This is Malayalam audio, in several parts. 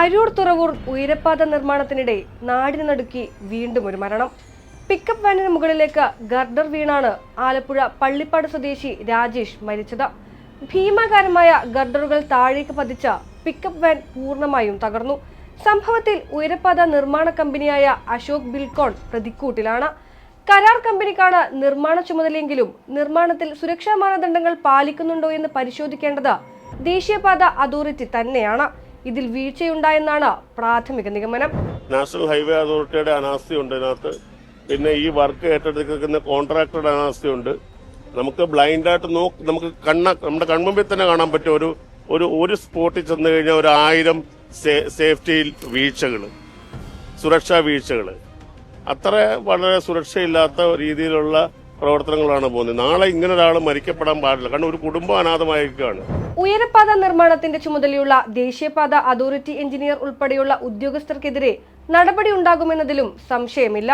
അരൂർ തുറവൂർ ഉയരപ്പാത നിർമ്മാണത്തിനിടെ നാടിന് നടുക്കി വീണ്ടും ഒരു മരണം. പിക്കപ്പ് വാനിന് മുകളിലേക്ക് ഗർഡർ വീണാണ് ആലപ്പുഴ പള്ളിപ്പാട് സ്വദേശി രാജേഷ് മരിച്ചത്. ഭീമാകാരമായ ഗർഡറുകൾ താഴേക്ക് പതിച്ച പിക്കപ്പ് വാൻ പൂർണ്ണമായും തകർന്നു. സംഭവത്തിൽ ഉയരപ്പാത നിർമ്മാണ കമ്പനിയായ അശോക് ബിൽകോൺ പ്രതിക്കൂട്ടിലാണ്. കരാർ കമ്പനിക്കാണ് നിർമ്മാണ ചുമതലയെങ്കിലും നിർമ്മാണത്തിൽ സുരക്ഷാ മാനദണ്ഡങ്ങൾ പാലിക്കുന്നുണ്ടോ എന്ന് പരിശോധിക്കേണ്ടത് ദേശീയപാത അതോറിറ്റി തന്നെയാണ്. ഇതിൽ വീഴ്ചയുണ്ടായെന്നാണ് പ്രാഥമിക നിഗമനം. നാഷണൽ ഹൈവേ അതോറിറ്റിയുടെ അനാസ്ഥയുണ്ട് ഇതിനകത്ത്. പിന്നെ ഈ വർക്ക് ഏറ്റെടുക്കുന്ന കോൺട്രാക്ടറുടെ അനാസ്ഥയുണ്ട്. നമുക്ക് ബ്ലൈൻഡായിട്ട് നമുക്ക് നമ്മുടെ കൺമുമ്പിൽ തന്നെ കാണാൻ പറ്റും. ഒരു സ്പോട്ടിൽ ചെന്ന് കഴിഞ്ഞാൽ 1000 സേഫ്റ്റി വീഴ്ചകൾ, സുരക്ഷാ വീഴ്ചകൾ. അത്ര വളരെ സുരക്ഷയില്ലാത്ത രീതിയിലുള്ള പ്രവർത്തനങ്ങളാണ് പോകുന്നത്. നാളെ ഇങ്ങനെ ഒരാൾ മരിക്കപ്പെടാൻ പാടില്ല. കാരണം ഒരു കുടുംബം അനാഥമായിരിക്കുകയാണ്. ഉയരപ്പാത നിർമ്മാണത്തിന്റെ ചുമതലയുള്ള ദേശീയപാത അതോറിറ്റി എഞ്ചിനീയർ ഉൾപ്പെടെയുള്ള ഉദ്യോഗസ്ഥർക്കെതിരെ നടപടി ഉണ്ടാകുമെന്നതിലും സംശയമില്ല.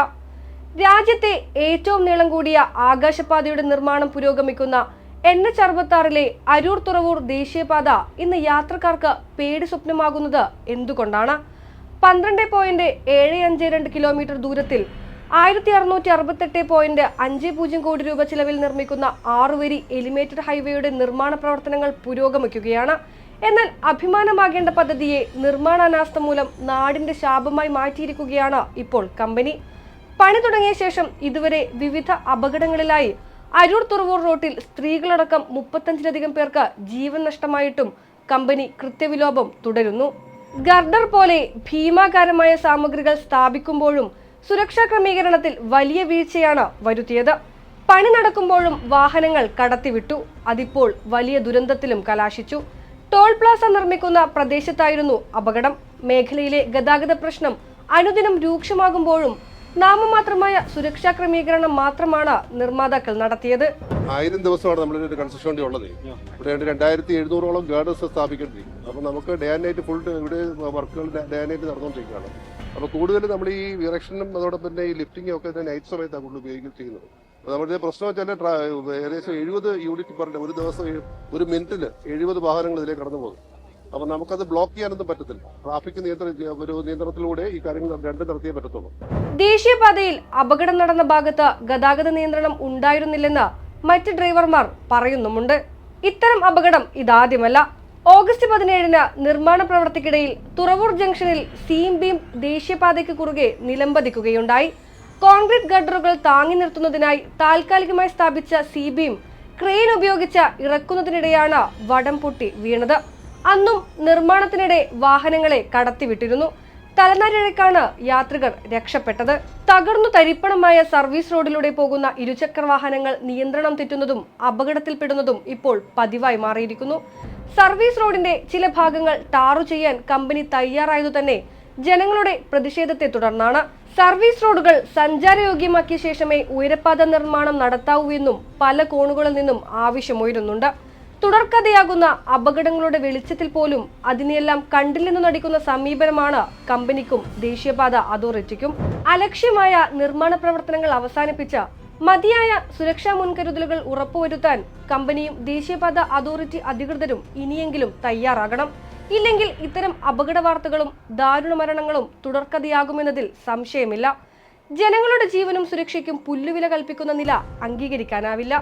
രാജ്യത്തെ ഏറ്റവും നീളം കൂടിയ ആകാശപാതയുടെ നിർമ്മാണം പുരോഗമിക്കുന്ന NH-66 അരൂർ തുറവൂർ ദേശീയപാത ഇന്ന് യാത്രക്കാർക്ക് പേടി സ്വപ്നമാകുന്നത് എന്തുകൊണ്ടാണ്? 12.752 കിലോമീറ്റർ ദൂരത്തിൽ 1668.50 കോടി രൂപ ചിലവിൽ നിർമ്മിക്കുന്ന 6 വരി എലിവേറ്റഡ് ഹൈവേയുടെ നിർമ്മാണ പ്രവർത്തനങ്ങൾ പുരോഗമിക്കുകയാണ്. എന്നാൽ അഭിമാനമാകേണ്ട പദ്ധതിയെ നിർമ്മാണ അനാസ്ഥ മൂലം നാടിന്റെ ശാപമായി മാറ്റിയിരിക്കുകയാണ് ഇപ്പോൾ കമ്പനി. പണി തുടങ്ങിയ ശേഷം ഇതുവരെ വിവിധ അപകടങ്ങളിലായി അരൂർ തുറവൂർ റോട്ടിൽ സ്ത്രീകളടക്കം 35ലധികം പേർക്ക് ജീവൻ നഷ്ടമായിട്ടും കമ്പനി കൃത്യവിലോപം തുടരുന്നു. ഗർഡർ പോലെ ഭീമാകാരമായ സാമഗ്രികൾ സ്ഥാപിക്കുമ്പോഴും സുരക്ഷാ ക്രമീകരണത്തിൽ വലിയ വീഴ്ചയാണ് വരുത്തിയത്. പണി നടക്കുമ്പോഴും വാഹനങ്ങൾ കടത്തിവിട്ടു. അതിപ്പോൾ വലിയ ദുരന്തത്തിലും കലാശിച്ചു. ടോൾ പ്ലാസ നിർമ്മിക്കുന്ന പ്രദേശത്തായിരുന്നു അപകടം. മേഖലയിലെ ഗതാഗത പ്രശ്നം അനുദിനം രൂക്ഷമാകുമ്പോഴും നാമമാത്രമായ സുരക്ഷാ ക്രമീകരണം മാത്രമാണ് നിർമ്മാതാക്കൾ നടത്തിയത്. 1000 ദിവസമാണ് നമ്മളൊരു കൺസ്ട്രക്ഷൻ വണ്ടി ഉള്ളത്. ഇവിടെ 2700ഓളം ഗാർഡേഴ്സ് സ്ഥാപിക്കേണ്ടിയിരിക്കും. അപ്പോൾ നമുക്ക് ഡേ ആൻഡ് നൈറ്റ് ഫുൾ ഇവിടെ വർക്കുകൾ ഡേ ആൻഡ് നൈറ്റ് നടന്നുകൊണ്ടിരിക്കുകയാണ്. അപ്പോൾ കൂടുതൽ നമ്മൾ ഈ ഇറക്ഷനും അതോടൊപ്പം തന്നെ ഈ ലിഫ്റ്റിംഗും ഒക്കെ നൈറ്റ് സമയത്താണ് കൂടുതൽ ഉപയോഗിക്കുന്നത്. അപ്പോൾ നമ്മുടെ പ്രശ്നം വെച്ചാൽ ഏകദേശം 70 യൂണിറ്റ് പെർ ഡേ, ഒരു ദിവസം ഒരു മിനിറ്റിൽ 70 വാഹനങ്ങൾ ഇതിലേക്ക് കടന്നു പോകും. അപ്പോൾ നമുക്കത് ബ്ലോക്ക് ചെയ്യാനൊന്നും പറ്റത്തില്ല. ട്രാഫിക് നിയന്ത്രണത്തിലൂടെ ഈ കാര്യങ്ങൾ രണ്ടും നടത്തിയേ പറ്റത്തുള്ളൂ. ദേശീയപാതയിൽ അപകടം നടന്ന ഭാഗത്ത് ഗതാഗത നിയന്ത്രണം ഉണ്ടായിരുന്നില്ലെന്ന് മറ്റ് ഡ്രൈവർമാർ പറയുന്നുമുണ്ട്. ഇത്തരം അപകടം ഇതാദ്യമല്ല. ഓഗസ്റ്റ് 17-ന് നിർമ്മാണ പ്രവൃത്തിക്കിടയിൽ തുറവൂർ ജംഗ്ഷനിൽ സീം ബീം ദേശീയപാതയ്ക്ക് കുറുകെ നിലംപതിക്കുകയുണ്ടായി. കോൺക്രീറ്റ് ഗർഡറുകൾ താങ്ങി നിർത്തുന്നതിനായി താൽക്കാലികമായി സ്ഥാപിച്ച സീ ബീം ക്രെയിൻ ഉപയോഗിച്ച് ഇറക്കുന്നതിനിടെയാണ് വടം പൊട്ടി വീണത്. അന്നും നിർമ്മാണത്തിനിടെ വാഹനങ്ങളെ കടത്തിവിട്ടിരുന്നു. തലനാരിഴക്കാണ് യാത്രികർ രക്ഷപ്പെട്ടത്. തകർന്നു തരിപ്പണമായ സർവീസ് റോഡിലൂടെ പോകുന്ന ഇരുചക്ര വാഹനങ്ങൾ നിയന്ത്രണം തെറ്റുന്നതും അപകടത്തിൽപ്പെടുന്നതും ഇപ്പോൾ പതിവായി മാറിയിരിക്കുന്നു. സർവീസ് റോഡിന്റെ ചില ഭാഗങ്ങൾ ടാറു ചെയ്യാൻ കമ്പനി തയ്യാറായതു തന്നെ ജനങ്ങളുടെ പ്രതിഷേധത്തെ തുടർന്നാണ്. സർവീസ് റോഡുകൾ സഞ്ചാരയോഗ്യമാക്കിയ ശേഷമേ ഉയരപ്പാത നിർമ്മാണം നടത്താവൂ എന്നും പല കോണുകളിൽ നിന്നും ആവശ്യമുയരുന്നുണ്ട്. തുടർക്കഥയാകുന്ന അപകടങ്ങളുടെ വെളിച്ചത്തിൽ പോലും അതിനെല്ലാം കണ്ടില്ലെന്ന് നടിക്കുന്ന സമീപനമാണ് കമ്പനിക്കും ദേശീയപാത അതോറിറ്റിക്കും. അലക്ഷ്യമായ നിർമ്മാണ പ്രവർത്തനങ്ങൾ അവസാനിപ്പിച്ച് മതിയായ സുരക്ഷാ മുൻകരുതലുകൾ ഉറപ്പുവരുത്താൻ കമ്പനിയും ദേശീയപാത അതോറിറ്റി അധികൃതരും ഇനിയെങ്കിലും തയ്യാറാകണം. ഇല്ലെങ്കിൽ ഇത്തരം അപകട വാർത്തകളും ദാരുണ മരണങ്ങളും തുടർക്കഥയാകുമെന്നതിൽ സംശയമില്ല. ജനങ്ങളുടെ ജീവനും സുരക്ഷയ്ക്കും പുല്ലുവില കൽപ്പിക്കുന്ന നില അംഗീകരിക്കാനാവില്ല.